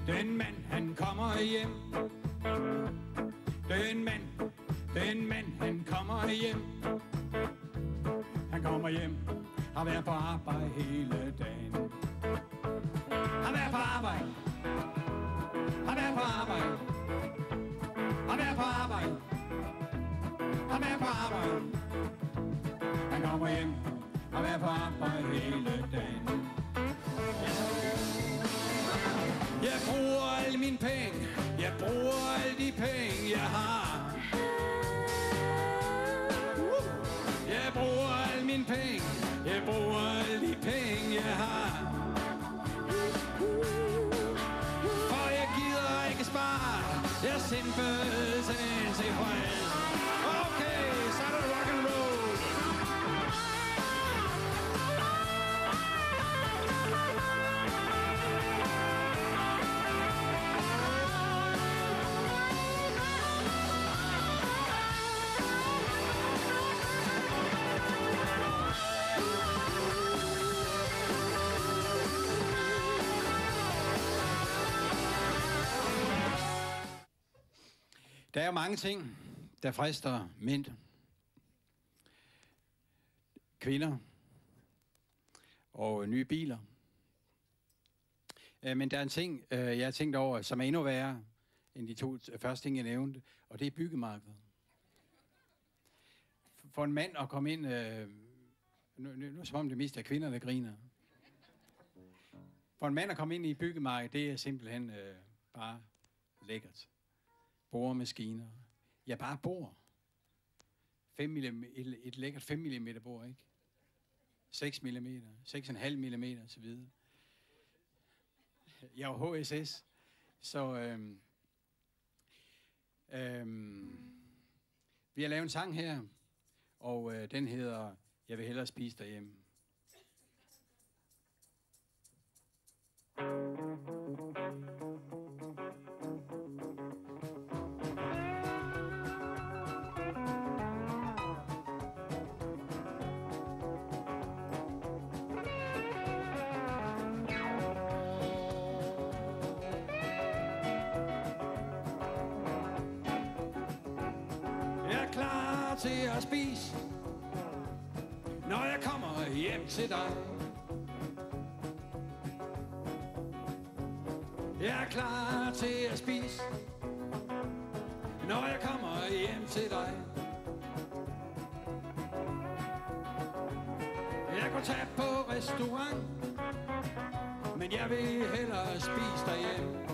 Den mand, han kommer hjem. Den mand, han kommer hjem. Han kommer hjem, har været på arbejde hele dagen. Har været på arbejde. Har været på arbejde. Har været på arbejde. Har været på arbejde. Han kommer hjem, har været på arbejde hele dagen. Jeg bruger alle mine penge. Jeg bruger alle de penge, jeg har. Jeg bruger alle mine penge. Jeg bruger alle de penge, jeg har. For jeg gider ikke spare. Jeg er simpelthen tilfreds. Okay, så er det rock and roll. Der er jo mange ting, der frister mænd, kvinder og nye biler. Men der er en ting, jeg har tænkt over, som er endnu værre end de to første ting, jeg nævnte, og det er byggemarkedet. For en mand at komme ind, nu som om det mest er kvinder, der griner. For en mand at komme ind i byggemarkedet, det er simpelthen bare lækkert. Boremaskiner. Ja, bare bor. 5 mm, et lækkert 5 mm bor, ikke? 6 mm, 6,5 mm og så videre. Jeg er jo HSS, så vi har lavet en sang her, og den hedder Jeg vil hellere spise derhjemme. Til at spise, når jeg kommer hjem til dig. Jeg er klar til at spise, når jeg kommer hjem til dig. Jeg kunne tage på restaurant, men jeg vil hellere spise derhjemme.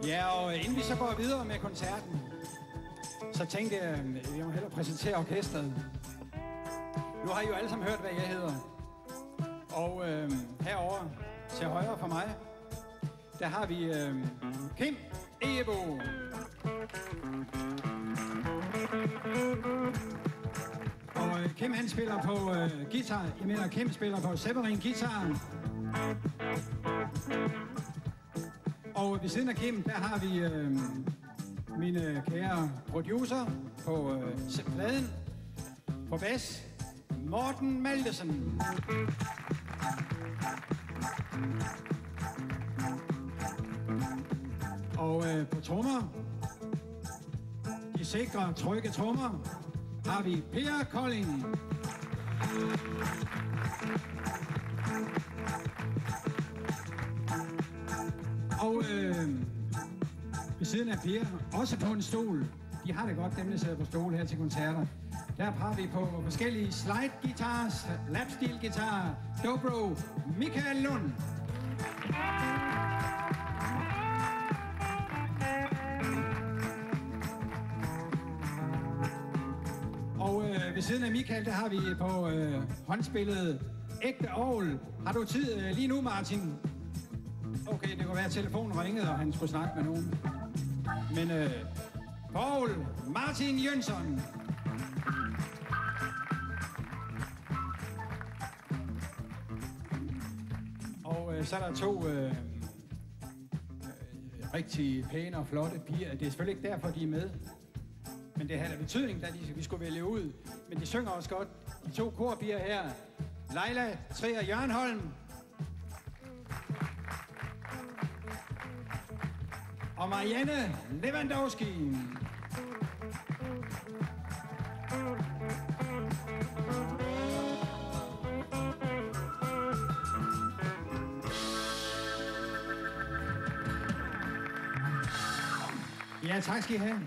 Ja, og inden vi så går videre med koncerten, så tænkte jeg, at jeg må hellere præsentere orkestret. Nu har I jo alle sammen hørt, hvad jeg hedder. Og herovre til højre for mig, der har vi Kim Egebø. Og Kim han spiller på guitar. Jeg mener, Kim spiller på Severin guitar. Og ved siden af Kim, der har vi mine kære producer på pladen. På bas, Morten Maldesen. Og på trommer, de sikre, trygge trommer, har vi Per Kolding. Og ved siden af Per, også på en stol, de har det godt, dem der sidder på stol her til koncerter. Der har vi på forskellige slide-guitars, lapsteel-guitar, dobro, Michael Lund. Og ved siden af Michael, der har vi på håndspillet ægte orgel. Har du tid lige nu, Martin? Okay, det kunne være, at telefonen ringede, og han skulle snakke med nogen. Men Paul Martin Jønsson. Og så er der to rigtig pæne og flotte piger. Det er selvfølgelig ikke derfor, de er med. Men det har da betydning, da vi skulle vælge ud. Men de synger også godt. De to korpiger her. Leila Trier Jørgenholm. Og Marianne Lewandowski. Ja, tak skal I have.